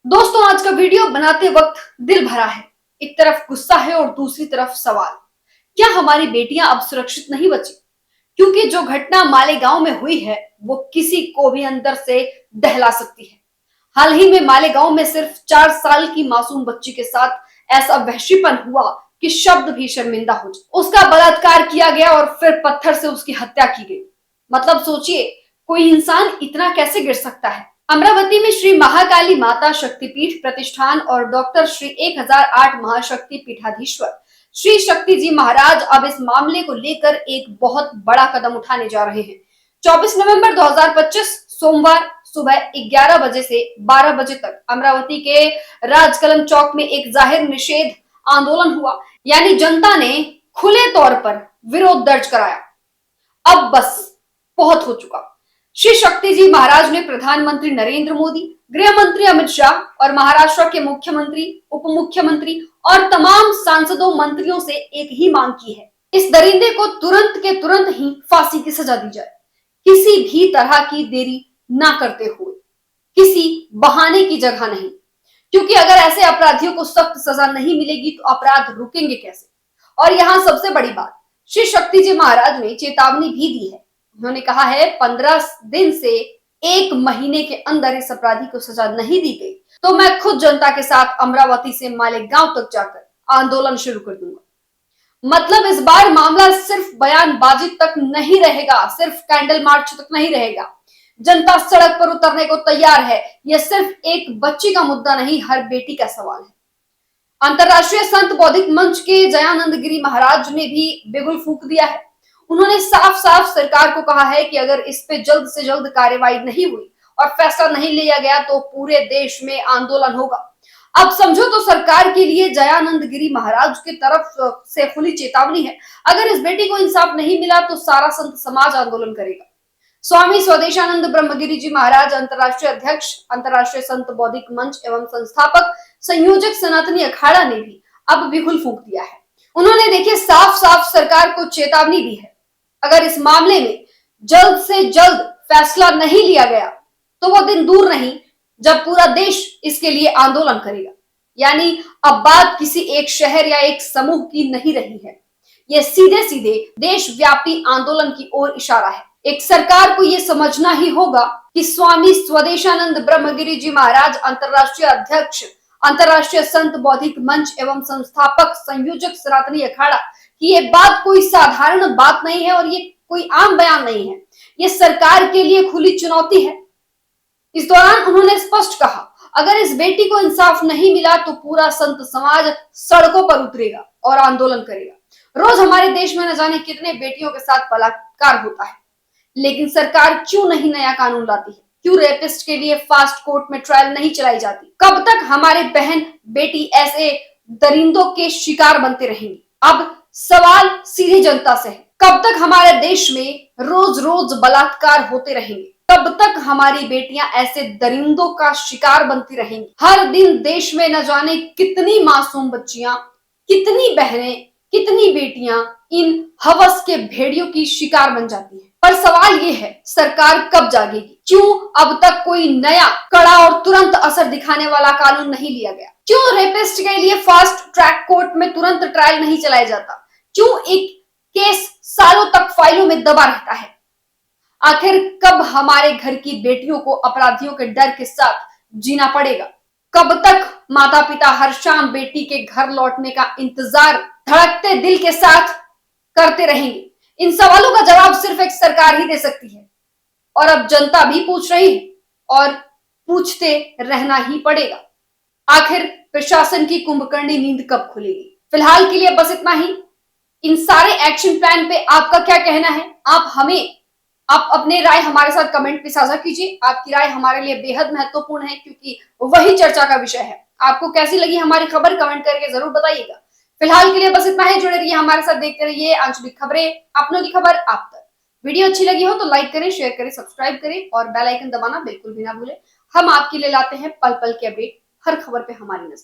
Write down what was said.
दोस्तों, आज का वीडियो बनाते वक्त दिल भरा है। एक तरफ गुस्सा है और दूसरी तरफ सवाल। क्या हमारी बेटियां अब सुरक्षित नहीं बची? क्योंकि जो घटना मालेगांव में हुई है वो किसी को भी अंदर से दहला सकती है। हाल ही में मालेगांव में सिर्फ 4 साल की मासूम बच्ची के साथ ऐसा वहशीपन हुआ कि शब्द भी शर्मिंदा हो जाए। उसका बलात्कार किया गया और फिर पत्थर से उसकी हत्या की गई। मतलब सोचिए, कोई इंसान इतना कैसे गिर सकता है। अमरावती में श्री महाकाली माता शक्तिपीठ प्रतिष्ठान और डॉक्टर श्री 1008 महाशक्ति पीठाधीश्वर श्री शक्ति जी महाराज अब इस मामले को लेकर एक बहुत बड़ा कदम उठाने जा रहे हैं। 24 नवंबर 2025 सोमवार सुबह 11 बजे से 12 बजे तक अमरावती के राजकलम चौक में एक जाहिर निषेध आंदोलन हुआ। यानी जनता ने खुले तौर पर विरोध दर्ज कराया। अब बस बहुत हो चुका। श्री शक्ति जी महाराज ने प्रधानमंत्री नरेंद्र मोदी, गृह मंत्री अमित शाह और महाराष्ट्र के मुख्यमंत्री, उप मुख्यमंत्री और तमाम सांसदों मंत्रियों से एक ही मांग की है। इस दरिंदे को तुरंत के तुरंत ही फांसी की सजा दी जाए, किसी भी तरह की देरी ना करते हुए, किसी बहाने की जगह नहीं। क्योंकि अगर ऐसे अपराधियों को सख्त सजा नहीं मिलेगी तो अपराध रुकेंगे कैसे। और यहाँ सबसे बड़ी बात, श्री शक्ति जी महाराज ने चेतावनी भी दी है। उन्होंने कहा है 15 दिन से 1 महीने के अंदर इस अपराधी को सजा नहीं दी गई तो मैं खुद जनता के साथ अमरावती से मालेगांव तक जाकर आंदोलन शुरू कर दूंगा। मतलब इस बार मामला सिर्फ बयानबाजी तक नहीं रहेगा, सिर्फ कैंडल मार्च तक नहीं रहेगा। जनता सड़क पर उतरने को तैयार है। यह सिर्फ एक बच्ची का मुद्दा नहीं, हर बेटी का सवाल है। अंतरराष्ट्रीय संत बौद्धिक मंच के जयानंद गिरी महाराज ने भी बिगुल फूंक दिया है। उन्होंने साफ साफ सरकार को कहा है कि अगर इस पे जल्द से जल्द कार्रवाई नहीं हुई और फैसला नहीं लिया गया तो पूरे देश में आंदोलन होगा। अब समझो तो सरकार के लिए जयानंद गिरी महाराज की तरफ से खुली चेतावनी है। अगर इस बेटी को इंसाफ नहीं मिला तो सारा संत समाज आंदोलन करेगा। स्वामी स्वदेशानंद ब्रह्मगिरी जी महाराज, अंतर्राष्ट्रीय अध्यक्ष, अंतर्राष्ट्रीय संत बौद्धिक मंच एवं संस्थापक संयोजक सनातनी अखाड़ा ने भी अब बिगुल फूंक दिया है। उन्होंने देखिए साफ साफ सरकार को चेतावनी दी है। अगर इस मामले में जल्द से जल्द फैसला नहीं लिया गया तो वो दिन दूर नहीं जब पूरा देश इसके लिए आंदोलन करेगा। यानी अब बात किसी एक शहर या एक समूह की नहीं रही है, यह सीधे सीधे देशव्यापी आंदोलन की ओर इशारा है। एक सरकार को यह समझना ही होगा कि स्वामी स्वदेशानंद ब्रह्मगिरी जी महाराज, अंतर्राष्ट्रीय अध्यक्ष, अंतर्राष्ट्रीय संत बौद्धिक मंच एवं संस्थापक संयोजक सनातनी अखाड़ा की ये बात कोई साधारण बात नहीं है और ये कोई आम बयान नहीं है। ये सरकार के लिए खुली चुनौती है। इस दौरान उन्होंने स्पष्ट कहा, अगर इस बेटी को इंसाफ नहीं मिला तो पूरा संत समाज सड़कों पर उतरेगा और आंदोलन करेगा। रोज हमारे देश में न जाने कितने बेटियों के साथ बलात्कार होता है, लेकिन सरकार क्यों नहीं नया कानून लाती है? क्यों रेपिस्ट के लिए फास्ट कोर्ट में ट्रायल नहीं चलाई जाती? कब तक हमारे बहन बेटी ऐसे दरिंदों के शिकार बनते रहेंगी? अब सवाल सीधे जनता से है, कब तक हमारे देश में रोज रोज बलात्कार होते रहेंगे? कब तक हमारी बेटियां ऐसे दरिंदों का शिकार बनती रहेंगी? हर दिन देश में न जाने कितनी मासूम बच्चियां, कितनी बहनें, कितनी बेटियां इन हवस के भेड़ियों की शिकार बन जाती हैं। पर सवाल ये है, सरकार कब जागेगी? क्यों अब तक कोई नया, कड़ा और तुरंत असर दिखाने वाला कानून नहीं लिया गया? क्यों रेपिस्ट के लिए फास्ट ट्रैक कोर्ट में तुरंत ट्रायल नहीं चलाया जाता? क्यों एक केस सालों तक फाइलों में दबा रहता है? आखिर कब हमारे घर की बेटियों को अपराधियों के डर के साथ जीना पड़ेगा? कब तक माता पिता हर शाम बेटी के घर लौटने का इंतजार धड़कते दिल के साथ करते रहेंगे? इन सवालों का जवाब सिर्फ एक सरकार ही दे सकती है और अब जनता भी पूछ रही है और पूछते रहना ही पड़ेगा। आखिर प्रशासन की कुंभकर्णी नींद कब खुलेगी? फिलहाल के लिए बस इतना ही। इन सारे एक्शन प्लान पे आपका क्या कहना है? आप अपने राय हमारे साथ कमेंट पे साझा कीजिए। आपकी राय हमारे लिए बेहद महत्वपूर्ण है क्योंकि वही चर्चा का विषय है। आपको कैसी लगी हमारी खबर कमेंट करके जरूर बताइएगा। फिलहाल के लिए बस इतना ही। जुड़े रहिए हमारे साथ, देखते रहिए आंचलिक खबरें, अपनों की खबर आप तक। वीडियो अच्छी लगी हो तो लाइक करें, शेयर करें, सब्सक्राइब करें और बेल आइकन दबाना बिल्कुल भी ना भूलें। हम आपके लिए लाते हैं पल पल के अपडेट, हर खबर पे हमारी नजर।